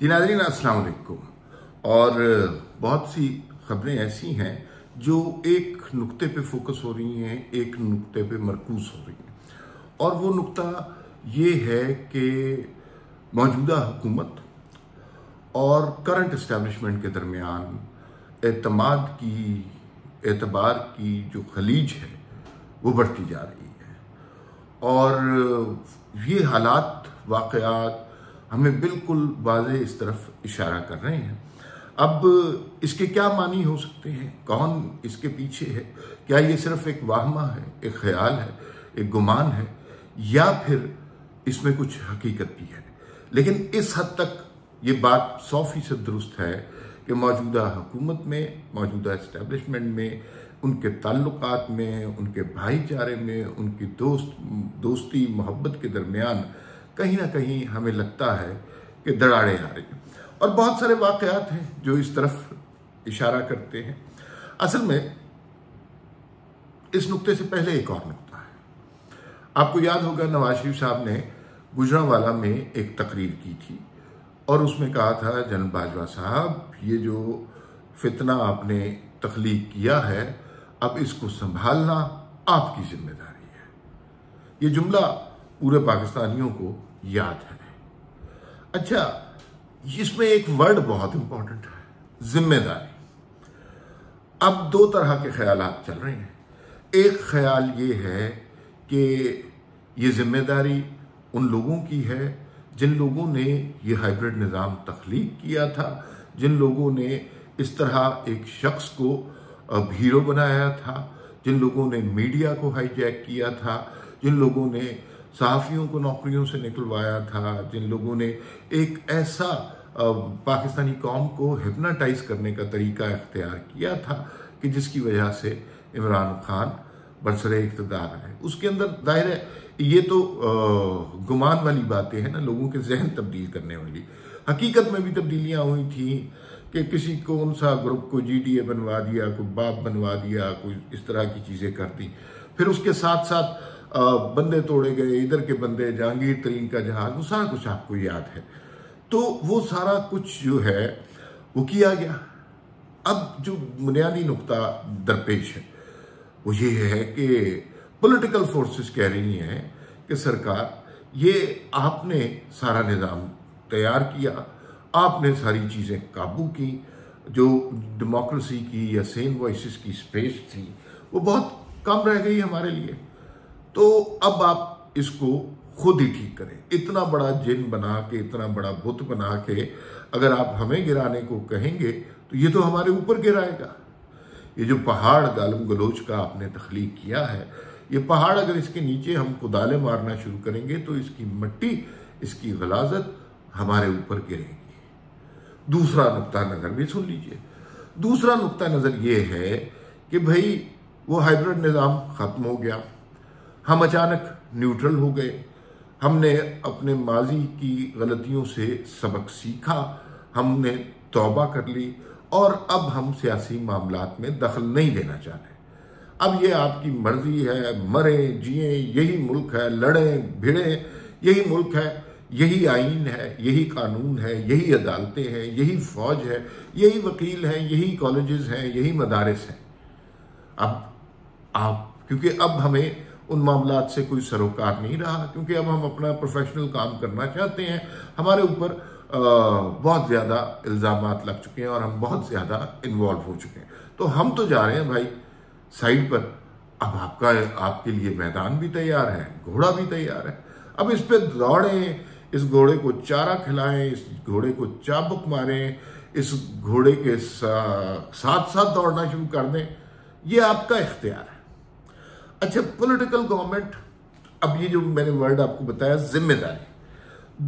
जी नाज़रीन, अस्सलाम वालेकुम। और बहुत सी खबरें ऐसी हैं जो एक नुक्ते पे फोकस हो रही हैं, एक नुक्ते पे मरकूज हो रही हैं, और वो नुक्ता ये है कि मौजूदा हुकूमत और करंट इस्टेब्लिशमेंट के दरमियान एतबार की जो खलीज है वो बढ़ती जा रही है। और ये हालात, वाक़यात हमें बिल्कुल वाज़े इस तरफ इशारा कर रहे हैं। अब इसके क्या मानी हो सकते हैं, कौन इसके पीछे है, क्या ये सिर्फ एक वाहमा है, एक ख्याल है, एक गुमान है, या फिर इसमें कुछ हकीकत भी है। लेकिन इस हद तक ये बात 100% दुरुस्त है कि मौजूदा हुकूमत में, मौजूदा इस्टेब्लिशमेंट में, उनके ताल्लुकात में, उनके भाईचारे में, उनकी दोस्ती मोहब्बत के दरमियान कहीं ना कहीं हमें लगता है कि दरारें आ रही हैं। और बहुत सारे वाक़यात हैं जो इस तरफ इशारा करते हैं। असल में इस नुक्ते से पहले एक और नुक्ता है। आपको याद होगा, नवाज शरीफ साहब ने गुजरांवाला में एक तकरीर की थी और उसमें कहा था, जनरल बाजवा साहब, ये जो फितना आपने तख्लीक किया है, अब इसको संभालना आपकी जिम्मेदारी है। ये जुमला पूरे पाकिस्तानियों को याद है। अच्छा, इसमें एक वर्ड बहुत इंपॉर्टेंट है, जिम्मेदारी। अब दो तरह के ख्यालात चल रहे हैं। एक ख्याल ये है कि ये जिम्मेदारी उन लोगों की है जिन लोगों ने ये हाइब्रिड निज़ाम तख्लीक किया था, जिन लोगों ने इस तरह एक शख्स को हीरो बनाया था, जिन लोगों ने मीडिया को हाईजैक किया था, जिन लोगों ने सहाफ़ियों को नौकरियों से निकलवाया था, जिन लोगों ने एक ऐसा पाकिस्तानी कौम को हिप्नोटाइज करने का तरीका इख्तियार किया था कि जिसकी वजह से इमरान खान बरसरे इक़्तिदार है। उसके अंदर जाहिर है ये तो गुमान वाली बातें हैं ना, लोगों के जहन तब्दील करने वाली। हकीकत में भी तब्दीलियाँ हुई थी कि किसी कौन सा ग्रुप को GDA बनवा दिया, कोई बाप बनवा दिया, कोई इस तरह की चीज़ें कर दी। फिर उसके साथ साथ बंदे तोड़े गए, इधर के बंदे, जहांगीर तरीन का जहाज, वो सारा कुछ आपको याद है। तो वो सारा कुछ जो है वो किया गया। अब जो बुनियादी नुक्ता दरपेश है वो ये है कि पॉलिटिकल फोर्सेस कह रही हैं कि सरकार, ये आपने सारा निज़ाम तैयार किया, आपने सारी चीज़ें काबू की, जो डेमोक्रेसी की या सेम वॉइसेस की स्पेस थी वो बहुत कम रह गई हमारे लिए, तो अब आप इसको खुद ही ठीक करें। इतना बड़ा जिन बना के, इतना बड़ा बुत बना के अगर आप हमें गिराने को कहेंगे तो ये तो हमारे ऊपर गिराएगा। ये जो पहाड़ गालम गलोच का आपने तख्लीक किया है, ये पहाड़ अगर इसके नीचे हम कुदाले मारना शुरू करेंगे तो इसकी मिट्टी, इसकी गलाजत हमारे ऊपर गिरेगी। दूसरा नुक्ता नज़र भी सुन लीजिए। दूसरा नुक्ता नज़र ये है कि भाई वो हाइब्रिड निज़ाम ख़त्म हो गया, हम अचानक न्यूट्रल हो गए, हमने अपने माजी की गलतियों से सबक सीखा, हमने तौबा कर ली और अब हम सियासी मामलात में दखल नहीं देना चाह रहे। अब ये आपकी मर्जी है, मरे जिए, यही मुल्क है, लड़े भिड़े, यही मुल्क है, यही आईन है, यही कानून है, यही अदालतें हैं, यही फौज है, यही वकील हैं, यही कॉलेजेस हैं, यही मदारिस हैं। अब आप, क्योंकि अब हमें उन मामलात से कोई सरोकार नहीं रहा, क्योंकि अब हम अपना प्रोफेशनल काम करना चाहते हैं, हमारे ऊपर बहुत ज़्यादा इल्ज़ामात लग चुके हैं और हम बहुत ज़्यादा इन्वॉल्व हो चुके हैं, तो हम तो जा रहे हैं भाई साइड पर। अब आपके लिए मैदान भी तैयार है, घोड़ा भी तैयार है, अब इस पर दौड़ें, इस घोड़े को चारा खिलाएं, इस घोड़े को चाबुक मारें, इस घोड़े के साथ साथ दौड़ना शुरू कर दें, ये आपका इख्तियार है। अच्छा, पॉलिटिकल गवर्नमेंट, अब ये जो मैंने वर्ड आपको बताया, जिम्मेदारी,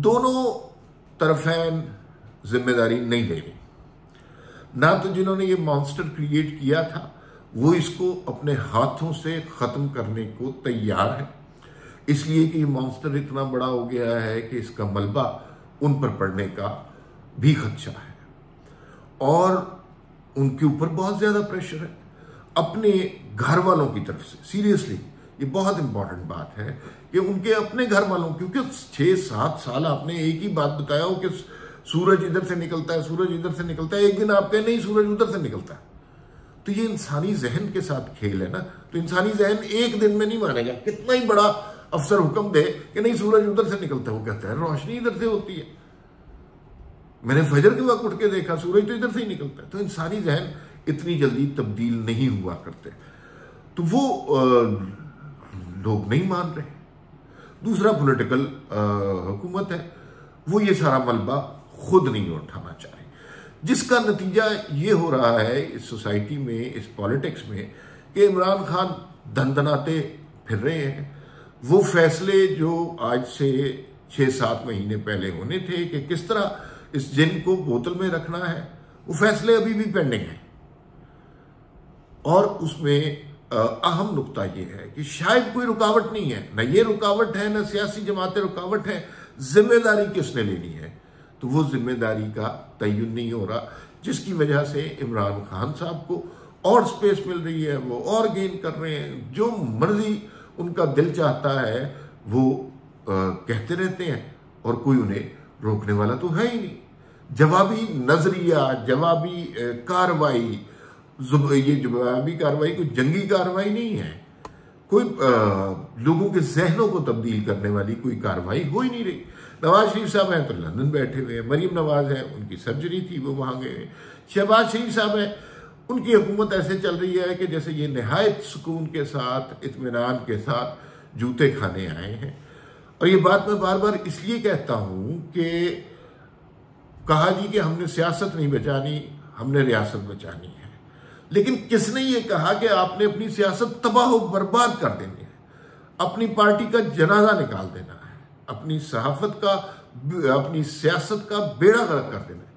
दोनों तरफें जिम्मेदारी नहीं ले रही। ना तो जिन्होंने ये मॉन्स्टर क्रिएट किया था वो इसको अपने हाथों से खत्म करने को तैयार है, इसलिए कि ये मॉन्स्टर इतना बड़ा हो गया है कि इसका मलबा उन पर पड़ने का भी खदशा है, और उनके ऊपर बहुत ज्यादा प्रेशर है अपने घर वालों की तरफ से। सीरियसली ये बहुत इंपॉर्टेंट बात है कि उनके अपने घर वालों, क्योंकि 6-7 साल आपने एक ही बात बताया हो कि सूरज इधर से निकलता है, सूरज इधर से निकलता है, एक दिन आप कहें नहीं सूरज उधर से निकलता है। तो ये इंसानी जहन के साथ खेल है ना। तो इंसानी जहन एक दिन में नहीं मानेगा, कितना ही बड़ा अफसर हुक्म दे कि नहीं सूरज उधर से निकलता है, वो कहता है रोशनी इधर से होती है, मैंने फजर के वक्त उठ के देखा सूरज तो इधर से ही निकलता है। तो इंसानी जहन इतनी जल्दी तब्दील नहीं हुआ करते, तो वो लोग नहीं मान रहे। दूसरा पॉलिटिकल हुकूमत है, वो ये सारा मलबा खुद नहीं उठाना चाह रही, जिसका नतीजा ये हो रहा है इस सोसाइटी में, इस पॉलिटिक्स में, कि इमरान खान दनदनाते फिर रहे हैं। वो फैसले जो आज से 6-7 महीने पहले होने थे कि किस तरह इस जिन को बोतल में रखना है, वो फैसले अभी भी पेंडिंग हैं। और उसमें अहम नुकता यह है कि शायद कोई रुकावट नहीं है, ना ये रुकावट है, ना सियासी जमातें रुकावट है, जिम्मेदारी किसने लेनी है, तो वो जिम्मेदारी का तयन नहीं हो रहा, जिसकी वजह से इमरान खान साहब को और स्पेस मिल रही है, वो और गेन कर रहे हैं, जो मर्जी उनका दिल चाहता है वो कहते रहते हैं और कोई उन्हें रोकने वाला तो है ही नहीं। जवाबी नजरिया, जवाबी कार्रवाई, ये जवाबी कार्रवाई कोई जंगी कार्रवाई नहीं है, कोई लोगों के जहनों को तब्दील करने वाली कोई कार्रवाई हो ही नहीं रही। नवाज शरीफ साहब हैं तो लंदन बैठे हुए हैं, मरीम नवाज है उनकी सर्जरी थी वो वहां गए, शहबाज शरीफ साहब हैं उनकी हुकूमत ऐसे चल रही है कि जैसे ये निहायत सुकून के साथ, इत्मीनान के साथ जूते खाने आए हैं। और ये बात मैं बार बार इसलिए कहता हूं कि कहा जी कि हमने सियासत नहीं बचानी, हमने रियासत बचानी है, लेकिन किसने ये कहा कि आपने अपनी सियासत तबाह बर्बाद कर देनी है, अपनी पार्टी का जनाजा निकाल देना है, अपनी सहाफत का, अपनी सियासत का बेड़ा गर्क कर देना है?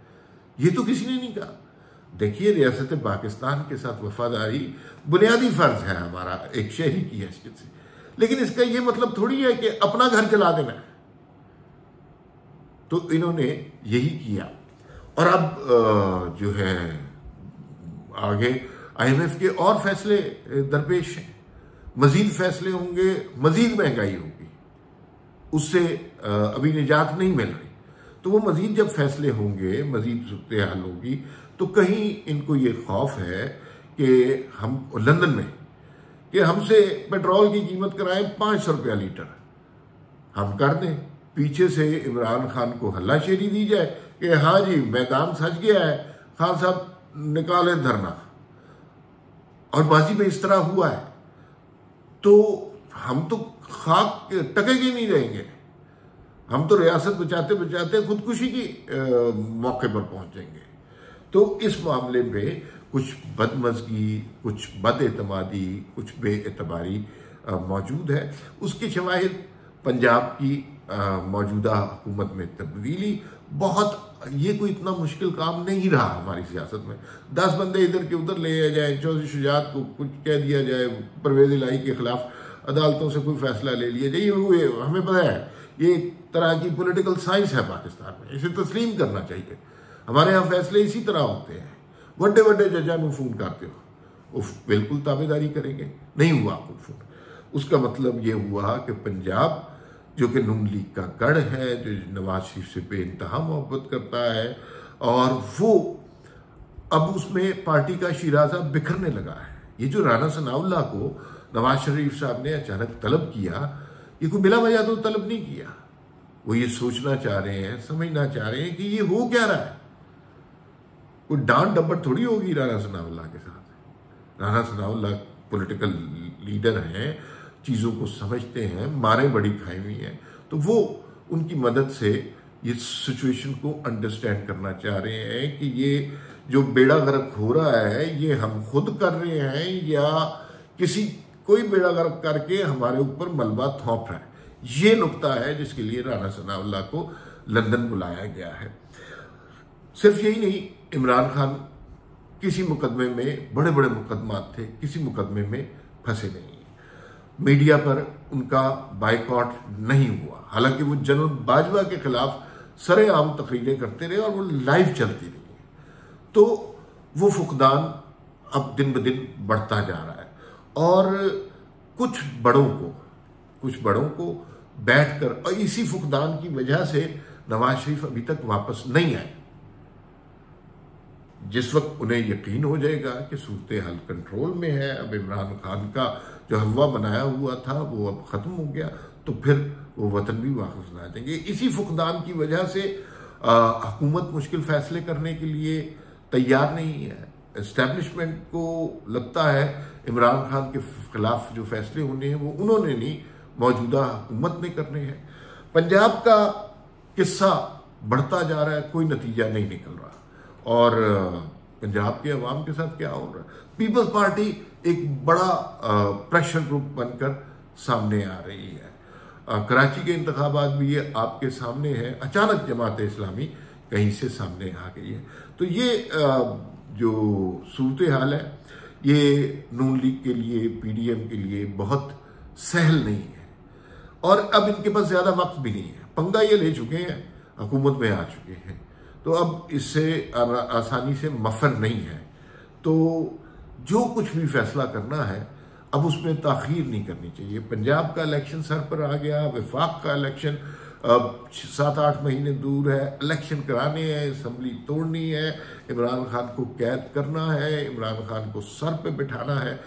ये तो किसी ने नहीं कहा। देखिए, रियासत पाकिस्तान के साथ वफादारी बुनियादी फर्ज है हमारा एक शहरी की हैसियत से, लेकिन इसका यह मतलब थोड़ी है कि अपना घर चला देना है। तो इन्होंने यही किया। और अब जो है आगे IMF के और फैसले दरपेश हैं, मजीद फैसले होंगे, मजीद महंगाई होगी, उससे अभी निजात नहीं मिल रही। तो वो मजीद जब फैसले होंगे, मजीद सूरत हाल होगी, तो कहीं इनको ये खौफ है कि हम लंदन में कि हमसे पेट्रोल की कीमत कराएं 500 रुपया लीटर, हम कर दें, पीछे से इमरान खान को हल्लाशेरी दी जाए कि हाँ जी मैदान सज गया है, खान साहब निकाले धरना, और बाजी में इस तरह हुआ है तो हम तो खाक टकेगे नहीं रहेंगे, हम तो रियासत बचाते बचाते खुदकुशी की मौके पर पहुंच जाएंगे। तो इस मामले में कुछ बदमज़गी, कुछ बदएतमादी, कुछ बेएतबारी मौजूद है। उसकी शवाहिद पंजाब की मौजूदा हुकूमत में तब्दीली, बहुत ये कोई इतना मुश्किल काम नहीं रहा हमारी सियासत में। 10 बंदे इधर के उधर ले जाए, चौधरी शुजात को कुछ कह दिया जाए, परवेज़ इलाही के खिलाफ अदालतों से कोई फैसला ले लिया जाए, ये हमें पता है ये एक तरह की पॉलिटिकल साइंस है पाकिस्तान में, इसे तस्लीम करना चाहिए। हमारे यहाँ फैसले इसी तरह होते हैं, बड़े बड़े जजा में फोन करते हो, वो बिल्कुल ताबेदारी करेंगे, नहीं हुआ कोई फोन। उसका मतलब ये हुआ कि पंजाब जो कि नून लीग का गढ़ है, जो नवाज शरीफ से बेइंतहा मोहब्बत करता है, और वो अब उसमें पार्टी का शिराजा बिखरने लगा है। ये जो राना सनाउल्लाह को नवाज शरीफ साहब ने अचानक तलब किया, ये कोई बिला वजह तो तलब नहीं किया, वो ये सोचना चाह रहे हैं, समझना चाह रहे हैं कि ये हो क्या रहा है। कोई डांट डब्बट थोड़ी होगी राना सनाउल्लाह के साथ। राना सनाउल्लाह पॉलिटिकल लीडर हैं, चीज़ों को समझते हैं, मारे बड़ी खाई हुई हैं, तो वो उनकी मदद से ये सिचुएशन को अंडरस्टैंड करना चाह रहे हैं कि ये जो बेड़ा गर्क हो रहा है ये हम खुद कर रहे हैं या कोई बेड़ा गर्क करके हमारे ऊपर मलबा थोप रहा है। ये नुकता है जिसके लिए राना सनाउल्लाह को लंदन बुलाया गया है। सिर्फ यही नहीं, इमरान खान किसी मुकदमे में, बड़े बड़े मुकदमात थे, किसी मुकदमे में फंसे नहीं, मीडिया पर उनका बाइकॉट नहीं हुआ, हालांकि वो जनरल बाजवा के खिलाफ सरेआम तकरीरें करते रहे और वो लाइव चलती रही। तो वो फुकदान अब दिन ब दिन बढ़ता जा रहा है, और कुछ बड़ों को बैठकर, और इसी फुकदान की वजह से नवाज शरीफ अभी तक वापस नहीं आए। जिस वक्त उन्हें यकीन हो जाएगा कि सूरत हाल कंट्रोल में है, अब इमरान खान का जो हलवा बनाया हुआ था वो अब ख़त्म हो गया, तो फिर वो वतन भी वापस ला देंगे। इसी फुकदान की वजह से हुकूमत मुश्किल फैसले करने के लिए तैयार नहीं है। एस्टेब्लिशमेंट को लगता है इमरान खान के खिलाफ जो फैसले होने हैं वो उन्होंने नहीं, मौजूदा हुकूमत ने करने हैं। पंजाब का किस्सा बढ़ता जा रहा है, कोई नतीजा नहीं निकल रहा, और पंजाब के अवाम के साथ क्या हो रहा है। पीपल्स पार्टी एक बड़ा प्रेशर ग्रुप बनकर सामने आ रही है। कराची के इंतखाबात भी ये आपके सामने है, अचानक जमात इस्लामी कहीं से सामने आ गई है। तो ये जो सूरत हाल है ये नून लीग के लिए, पीडीएम के लिए बहुत सहल नहीं है, और अब इनके पास ज्यादा वक्त भी नहीं है। पंगा ये ले चुके हैं, हुकूमत में आ चुके हैं, तो अब इससे आसानी से मफर नहीं है। तो जो कुछ भी फैसला करना है अब उसमें ताखीर नहीं करनी चाहिए। पंजाब का इलेक्शन सर पर आ गया, वफाक का इलेक्शन अब 7-8 महीने दूर है, इलेक्शन कराने हैं, असम्बली तोड़नी है, इमरान खान को कैद करना है, इमरान खान को सर पे बिठाना है।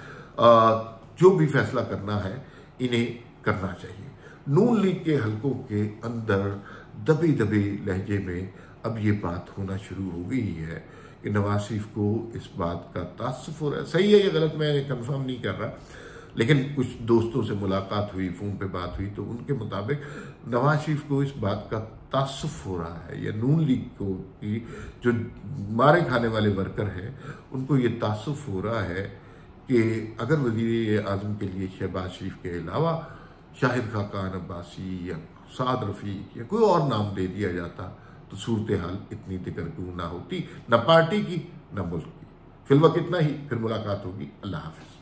जो भी फैसला करना है इन्हें करना चाहिए। नून लीग के हलकों के अंदर दबे दबे लहजे में अब ये बात होना शुरू हो गई है कि नवाज शरीफ को इस बात का तासुफ हो रहा है। सही है, ये गलत मैं कंफर्म नहीं कर रहा, लेकिन कुछ दोस्तों से मुलाकात हुई, फ़ोन पे बात हुई, तो उनके मुताबिक नवाज शरीफ को इस बात का तासुफ हो रहा है, या नून लीग को की जो मारे खाने वाले वर्कर हैं उनको ये तासुफ हो रहा है कि अगर वज़ीर आज़म के लिए शहबाज शरीफ के अलावा शाहिद खाकान अब्बासी या साद रफ़ीक या कोई और नाम दे दिया जाता तो सूरत हाल इतनी दिगरगू ना होती, न पार्टी की न मुल्क की। फिलवक्त इतना ही, फिर मुलाकात होगी। अल्लाह हाफ़िज़।